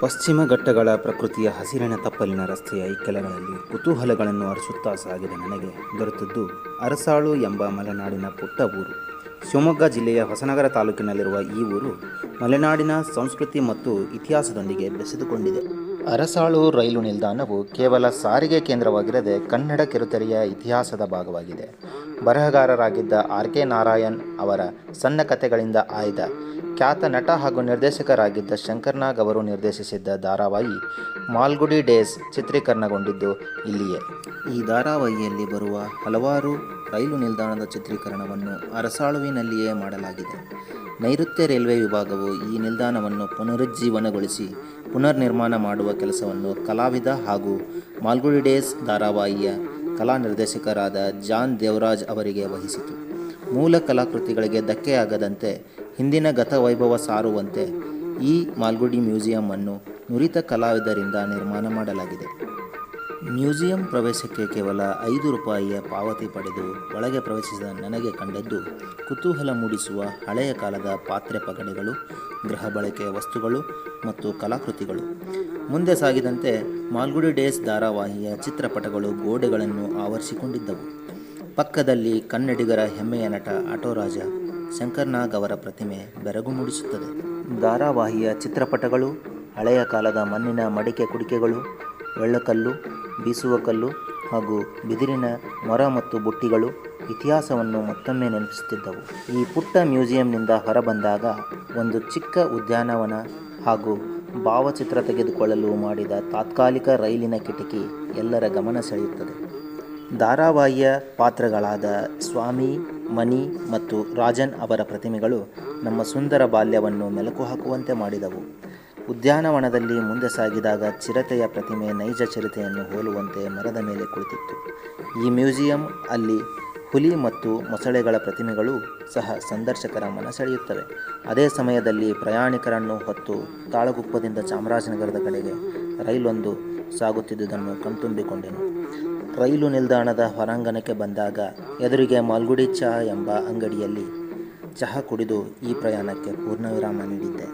ಪಶ್ಚಿಮ ಘಟ್ಟಗಳ ಪ್ರಕೃತಿಯ ಹಸಿರಿನ ತಪ್ಪಲಿನ ರಸ್ತೆಯ ಇಕ್ಕೆಲಗಳಲ್ಲಿ ಕುತೂಹಲಗಳನ್ನು ಅರಸುತ್ತಾ ಸಾಗಿದ ನನಗೆ ದೊರೆತದ್ದು ಅರಸಾಳು ಎಂಬ ಮಲೆನಾಡಿನ ಪುಟ್ಟ ಊರು. ಶಿವಮೊಗ್ಗ ಜಿಲ್ಲೆಯ ಹೊಸನಗರ ತಾಲೂಕಿನಲ್ಲಿರುವ ಈ ಊರು ಮಲೆನಾಡಿನ ಸಂಸ್ಕೃತಿ ಮತ್ತು ಇತಿಹಾಸದೊಂದಿಗೆ ಬೆಸೆದುಕೊಂಡಿದೆ. ಅರಸಾಳು ರೈಲು ನಿಲ್ದಾಣವು ಕೇವಲ ಸಾರಿಗೆ ಕೇಂದ್ರವಾಗಿರದೆ ಕನ್ನಡ ಕಿರುತೆರೆಯ ಇತಿಹಾಸದ ಭಾಗವಾಗಿದೆ. ಬರಹಗಾರರಾಗಿದ್ದ ಆರ್.ಕೆ. ನಾರಾಯಣ್ ಅವರ ಸಣ್ಣ ಕಥೆಗಳಿಂದ ಆಯ್ದ ಖ್ಯಾತ ನಟ ಹಾಗೂ ನಿರ್ದೇಶಕರಾಗಿದ್ದ ಶಂಕರ್ ನಾಗ್ ಅವರು ನಿರ್ದೇಶಿಸಿದ್ದ ಧಾರಾವಾಹಿ ಮಾಲ್ಗುಡಿ ಡೇಸ್ ಚಿತ್ರೀಕರಣಗೊಂಡಿದ್ದು ಇಲ್ಲಿಯೇ. ಈ ಧಾರಾವಾಹಿಯಲ್ಲಿ ಬರುವ ಹಲವಾರು ರೈಲು ನಿಲ್ದಾಣದ ಚಿತ್ರೀಕರಣವನ್ನು ಅರಸಾಳುವಿನಲ್ಲಿಯೇ ಮಾಡಲಾಗಿದೆ. ನೈಋತ್ಯ ರೈಲ್ವೆ ವಿಭಾಗವು ಈ ನಿಲ್ದಾಣವನ್ನು ಪುನರುಜ್ಜೀವನಗೊಳಿಸಿ ಪುನರ್ ನಿರ್ಮಾಣ ಮಾಡುವ ಕೆಲಸವನ್ನು ಕಲಾವಿದ ಹಾಗೂ ಮಾಲ್ಗುಡಿ ಡೇಸ್ ಧಾರಾವಾಹಿಯ ಕಲಾ ನಿರ್ದೇಶಕರಾದ ಜಾನ್ ದೇವರಾಜ್ ಅವರಿಗೆ ವಹಿಸಿತು. ಮೂಲ ಕಲಾಕೃತಿಗಳಿಗೆ ಧಕ್ಕೆಯಾಗದಂತೆ ಹಿಂದಿನ ಗತವೈಭವ ಸಾರುವಂತೆ ಈ ಮಾಲ್ಗುಡಿ ಮ್ಯೂಸಿಯಂ ಅನ್ನು ನುರಿತ ಕಲಾವಿದರಿಂದ ನಿರ್ಮಾಣ ಮಾಡಲಾಗಿದೆ. ಮ್ಯೂಸಿಯಂ ಪ್ರವೇಶಕ್ಕೆ ಕೇವಲ 5 ರೂಪಾಯಿಯ ಪಾವತಿ ಪಡೆದು ಒಳಗೆ ಪ್ರವೇಶಿಸಿದ ನನಗೆ ಕಂಡದ್ದು ಕುತೂಹಲ ಮೂಡಿಸುವ ಹಳೆಯ ಕಾಲದ ಪಾತ್ರೆ ಪಗಡೆಗಳು, ಗೃಹ ಬಳಕೆಯ ವಸ್ತುಗಳು ಮತ್ತು ಕಲಾಕೃತಿಗಳು. ಮುಂದೆ ಸಾಗಿದಂತೆ ಮಾಲ್ಗುಡಿ ಡೇಸ್ ಧಾರಾವಾಹಿಯ ಚಿತ್ರಪಟಗಳು ಗೋಡೆಗಳನ್ನು ಆವರಿಸಿಕೊಂಡಿದ್ದವು. ಪಕ್ಕದಲ್ಲಿ ಕನ್ನಡಿಗರ ಹೆಮ್ಮೆಯ ನಟ ಆಟೋರಾಜ ಶಂಕರ್ ನಾಗ್ ಅವರ ಪ್ರತಿಮೆ ಬೆರಗು ಮೂಡಿಸುತ್ತದೆ. ಧಾರಾವಾಹಿಯ ಚಿತ್ರಪಟಗಳು, ಹಳೆಯ ಕಾಲದ ಮಣ್ಣಿನ ಮಡಿಕೆ ಕುಡಿಕೆಗಳು, ಒಳ್ಳೆಕಲ್ಲು, ಬೀಸುವ ಕಲ್ಲು ಹಾಗೂ ಬಿದಿರಿನ ಮೊರ ಮತ್ತು ಬುಟ್ಟಿಗಳು ಇತಿಹಾಸವನ್ನು ಮತ್ತೊಮ್ಮೆ ನೆನಪಿಸುತ್ತಿದ್ದವು. ಈ ಪುಟ್ಟ ಮ್ಯೂಸಿಯಂನಿಂದ ಹೊರಬಂದಾಗ ಒಂದು ಚಿಕ್ಕ ಉದ್ಯಾನವನ ಹಾಗೂ ಭಾವಚಿತ್ರ ತೆಗೆದುಕೊಳ್ಳಲು ಮಾಡಿದ ತಾತ್ಕಾಲಿಕ ರೈಲಿನ ಕಿಟಕಿ ಎಲ್ಲರ ಗಮನ ಸೆಳೆಯುತ್ತದೆ. ಧಾರಾವಾಹಿಯ ಪಾತ್ರಗಳಾದ ಸ್ವಾಮಿ, ಮಣಿ ಮತ್ತು ರಾಜನ್ ಅವರ ಪ್ರತಿಮೆಗಳು ನಮ್ಮ ಸುಂದರ ಬಾಲ್ಯವನ್ನು ಮೆಲುಕು ಹಾಕುವಂತೆ ಮಾಡಿದವು. ಉದ್ಯಾನವನದಲ್ಲಿ ಮುಂದೆ ಸಾಗಿದಾಗ ಚಿರತೆಯ ಪ್ರತಿಮೆ ನೈಜ ಚಿರತೆಯನ್ನು ಹೋಲುವಂತೆ ಮರದ ಮೇಲೆ ಕುಳಿತಿತ್ತು. ಈ ಮ್ಯೂಸಿಯಂ ಅಲ್ಲಿ ಹುಲಿ ಮತ್ತು ಮೊಸಳೆಗಳ ಪ್ರತಿಮೆಗಳೂ ಸಹ ಸಂದರ್ಶಕರ ಮನ ಸೆಳೆಯುತ್ತವೆ. ಅದೇ ಸಮಯದಲ್ಲಿ ಪ್ರಯಾಣಿಕರನ್ನು ಹೊತ್ತು ತಾಳಗುಪ್ಪದಿಂದ ಚಾಮರಾಜನಗರದ ಕಡೆಗೆ ರೈಲೊಂದು ಸಾಗುತ್ತಿದ್ದುದನ್ನು ಕಣ್ತುಂಬಿಕೊಂಡೆನು. ರೈಲು ನಿಲ್ದಾಣದ ಹೊರಾಂಗಣಕ್ಕೆ ಬಂದಾಗ ಎದುರಿಗೆ ಮಾಲ್ಗುಡಿ ಚಹಾ ಎಂಬ ಅಂಗಡಿಯಲ್ಲಿ ಚಹಾ ಕುಡಿದು ಈ ಪ್ರಯಾಣಕ್ಕೆ ಪೂರ್ಣವಿರಾಮ ನೀಡಿದ್ದೆ.